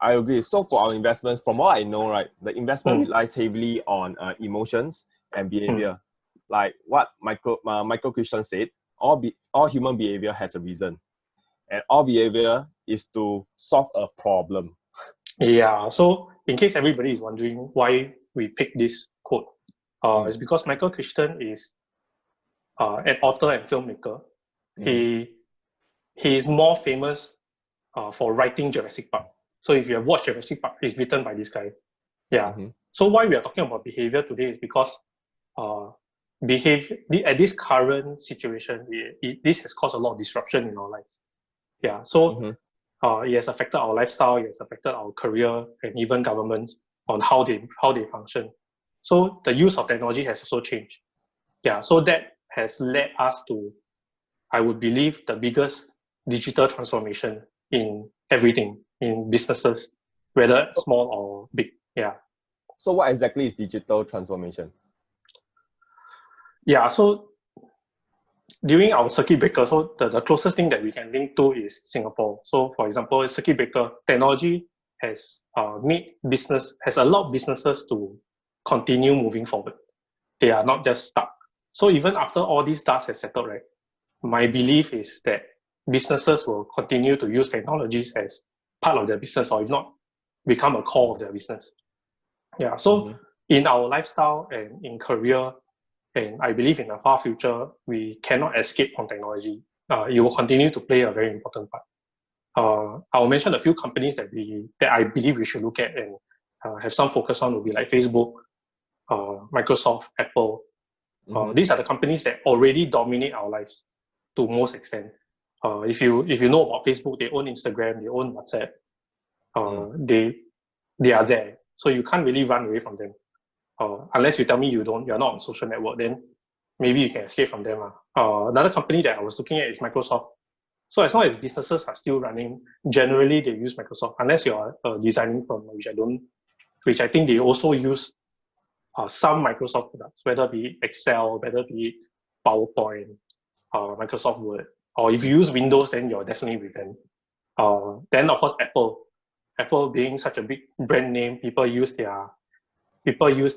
I agree. So for our investments, from what I know, right, the investment relies heavily on emotions and behavior. Like what Michael Christian said, all human behavior has a reason, and all behavior is to solve a problem. Yeah. So in case everybody is wondering why we picked this quote, it's because Michael Christian is an author and filmmaker. He is more famous for writing Jurassic Park. So if you have watched Jurassic Park, it's written by this guy. Yeah. So why we are talking about behavior today is because behavior at this current situation, this has caused a lot of disruption in our lives. Yeah. So it has affected our lifestyle, it has affected our career, and even governments on how they function. So the use of technology has also changed. Yeah. So that has led us to, I would believe, the biggest digital transformation in everything, in businesses, whether small or big. Yeah. So what exactly is digital transformation? Yeah. So during our circuit breaker, so the closest thing that we can link to is Singapore. So for example, circuit breaker technology has allowed businesses to continue moving forward. They are not just stuck. So even after all these dust have settled, right, my belief is that businesses will continue to use technologies as part of their business, or if not, become a core of their business. Yeah. So in our lifestyle and in career, and I believe in the far future, we cannot escape from technology. It will continue to play a very important part. I'll mention a few companies that I believe we should look at and have some focus on, will be like Facebook, Microsoft, Apple. These are the companies that already dominate our lives to most extent. If you know about Facebook, they own Instagram, they own WhatsApp. They are there, so you can't really run away from them. Unless you tell me you're not on social network, then maybe you can escape from them. Another company that I was looking at is Microsoft. So as long as businesses are still running, generally they use Microsoft, unless you're a designing firm, which I think they also use some Microsoft products, whether it be Excel, whether it be PowerPoint, Microsoft Word, or if you use Windows, then you're definitely with them. Then of course Apple being such a big brand name, people use their smartphones,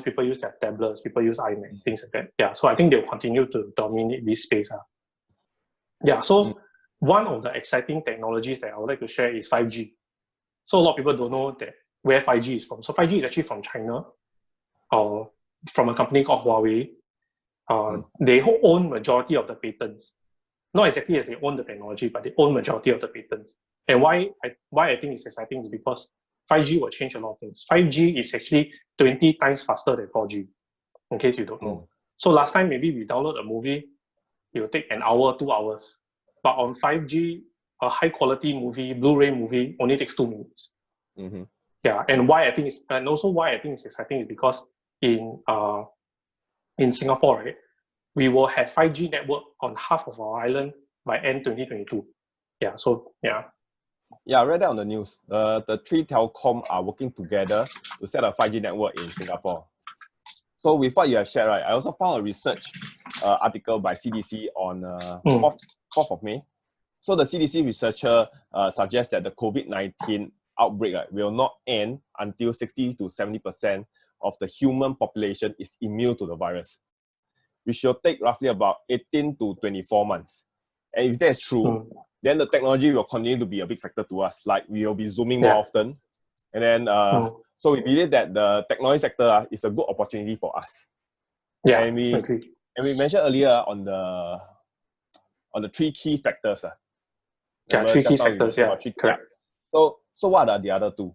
people use their tablets, people use iMac, things like that. Yeah, so I think they'll continue to dominate this space. Yeah, so one of the exciting technologies that I would like to share is 5G. So a lot of people don't know that where 5G is from. So 5G is actually from China, or from a company called Huawei. They own majority of the patents. Not exactly as they own the technology, but they own majority of the patents. And why I think it's exciting is because 5G will change a lot of things. 5G is actually 20 times faster than 4G, in case you don't know. So last time, maybe we download a movie, it will take an hour, 2 hours. But on 5G, a high quality movie, Blu-ray movie, only takes 2 minutes. Yeah, and why I think it's exciting is because in Singapore, right, we will have 5G network on half of our island by end 2022. Yeah, so yeah. Yeah, I read that on the news. The three telecom are working together to set a 5G network in Singapore. So with what you have shared, right, I also found a research article by CDC on 4th of May. So the CDC researcher suggests that the COVID-19 outbreak will not end until 60 to 70% of the human population is immune to the virus, which will take roughly about 18 to 24 months. And if that's true, then the technology will continue to be a big factor to us. Like we will be Zooming more often. And then, so we believe that the technology sector is a good opportunity for us. Yeah, and we mentioned earlier on the 3 key factors. 3 key factors, yeah. Correct. So what are the other 2?